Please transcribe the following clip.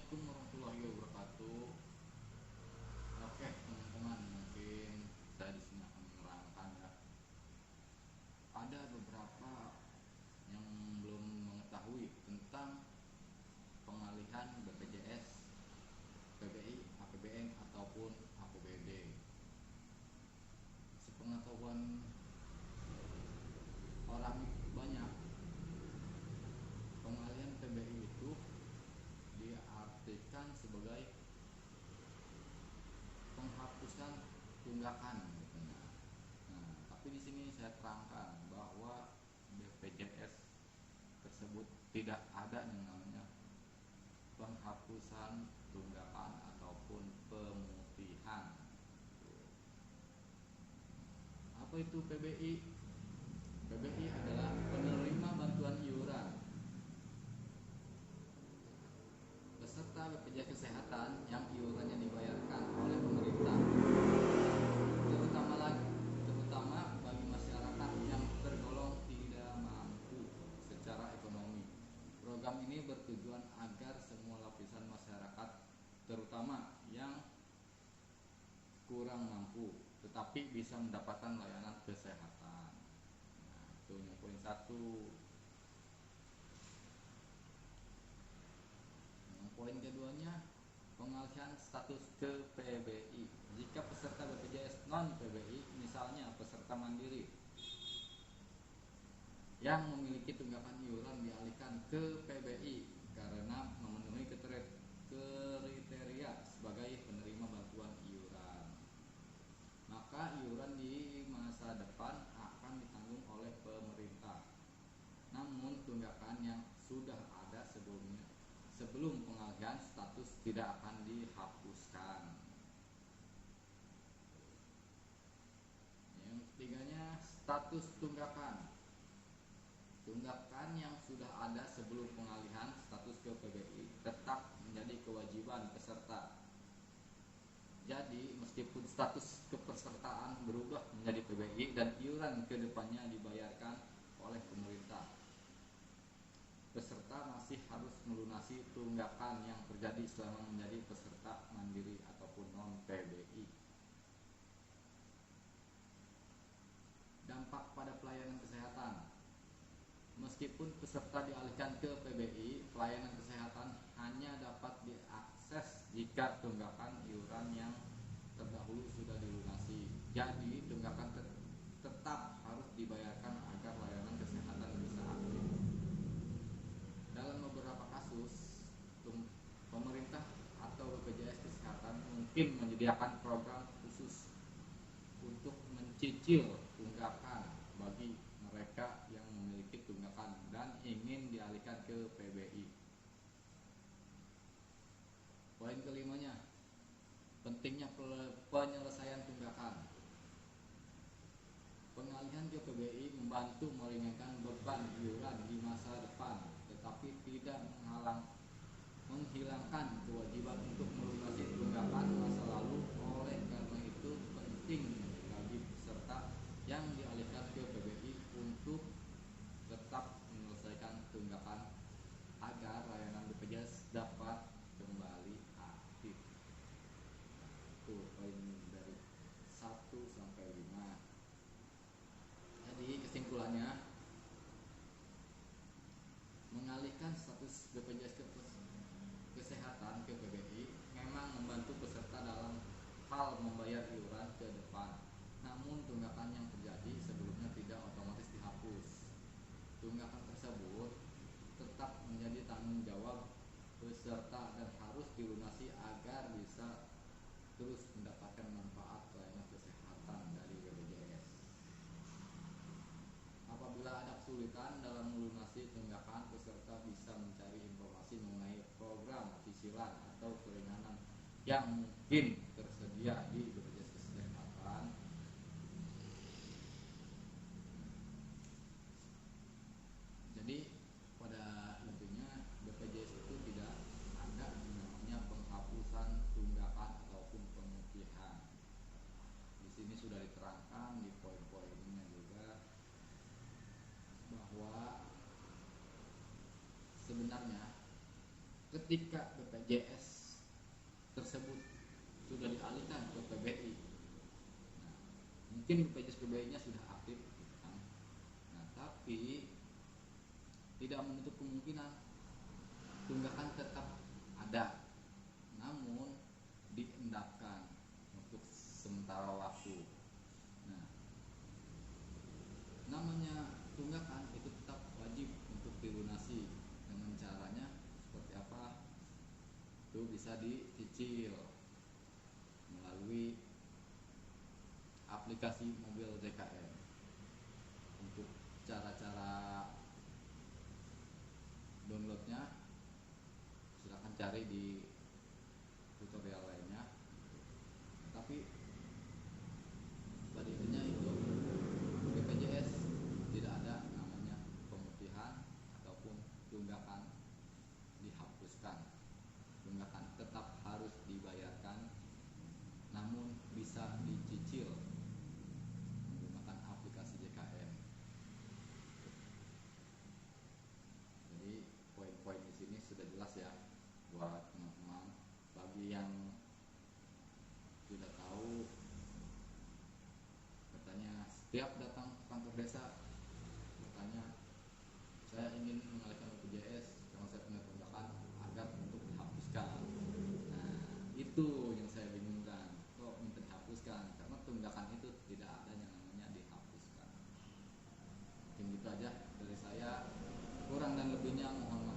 Assalamualaikum warahmatullahi wabarakatuh. Oke, teman-teman, mungkin saya di sini akan menerangkan ya. Ada beberapa yang belum mengetahui tentang pengalihan BPJS, PBI, APBN ataupun APBD. Sepengetahuan orang banyak, pengalihan PBI itu diartikan sebagai penghapusan tunggakan gitu. Nah, tapi di sini saya terangkan bahwa BPJS tersebut tidak ada yang namanya penghapusan tunggakan ataupun pemutihan. Apa itu PBI? PBI adalah penerima bantuan iuran peserta BPJS Kesehatan yang iurannya dibayarkan oleh pemerintah, terutama bagi masyarakat yang tergolong tidak mampu secara ekonomi. Program ini bertujuan agar semua lapisan masyarakat, terutama yang kurang mampu, tetapi bisa mendapatkan layanan kesehatan. Nah, itu yang poin satu. Poin keduanya, pengalihan status ke PBI. Jika peserta BPJS non PBI, misalnya peserta mandiri yang memiliki tunggakan iuran dialihkan ke PBI karena memenuhi kriteria sebagai penerima bantuan iuran, maka iuran di masa depan akan ditanggung oleh pemerintah. Namun tunggakan yang sudah ada sebelum pengalihan status tidak akan dihapuskan. Yang ketiganya, status tunggakan. Tunggakan yang sudah ada sebelum pengalihan status ke PBI tetap menjadi kewajiban peserta. Jadi meskipun status kepesertaan berubah menjadi PBI dan iuran ke depannya dibayarkan oleh pemerintah, peserta masih harus melunasi tunggakan yang terjadi selama menjadi peserta mandiri ataupun non PBI. Dampak pada pelayanan kesehatan. Meskipun peserta dialihkan ke PBI, pelayanan kesehatan hanya dapat diakses jika tunggakan iuran yang terdahulu sudah dilunasi. Jadi tunggakan tetap harus dibayarkan agar layanan kesehatan bisa aktif. Dalam beberapa kasus, pemerintah atau BPJS Kesehatan mungkin menyediakan program khusus untuk mencicil tunggakan bagi mereka yang memiliki tunggakan dan ingin dialihkan ke PBI. Poin kelimanya, pentingnya penyelesaian tunggakan. Pengalihan ke PBI membantu meringankan beban iuran di masa depan, tetapi tidak menghilangkan kewajiban untuk melunasi tunggakan masa lalu. Oleh karena itu penting bagi peserta yang dialihkan ke PBI untuk tetap menyelesaikan tunggakan agar layanan BPJS dapat kembali aktif. Itu poin dari 1 sampai 5. Jadi kesimpulannya, mengalihkan status BPJS Kesehatan ke PBI memang membantu peserta dalam hal membayar iuran ke depan. Namun tunggakan yang terjadi sebelumnya tidak otomatis dihapus. Tunggakan tersebut tetap menjadi tanggung jawab peserta dan harus dilunasi agar bisa terus mendapatkan manfaat layanan kesehatan dari BPJS. Apabila ada kesulitan dalam melunasi tunggakan, peserta bisa mencari informasi mengenai program cicilan atau keringanan yang mungkin tersedia di BPJS Kesehatan. Jadi pada intinya BPJS itu tidak ada namanya penghapusan tunggakan ataupun pemutihan. Di sini sudah diterangkan di poin-poinnya juga bahwa sebenarnya ketika BPJS tersebut sudah dialihkan ke PBI, nah, mungkin BPJS PBI-nya sudah aktif, gitu kan. Nah, tapi tidak menutup kemungkinan tunggakan tetap ada, namun diendapkan untuk sementara waktu. Nah, namanya tunggakan itu tetap wajib untuk dilunasi. Dengan caranya seperti apa? Itu bisa dicicil melalui aplikasi mobil JKN. Untuk cara-cara downloadnya silahkan cari di tutorial lainnya. Tapi pada intinya itu BPJS tidak ada namanya pemutihan ataupun tunggakan dihapuskan. Tunggakan tetap harus dibayarkan, namun bisa dicicil menggunakan aplikasi JKN. Jadi poin-poin di sini sudah jelas ya buat teman-teman. Bagi yang tidak tahu, katanya setiap datang ke kantor desa bertanya, saya ingin mengalihkan BPJS karena saya punya tunggakan agar untuk dihapuskan. Nah, itu yang saya bingungkan, kok minta dihapuskan, karena tunggakan itu tidak ada yang namanya dihapuskan. Mungkin gitu aja dari saya, kurang dan lebihnya mohon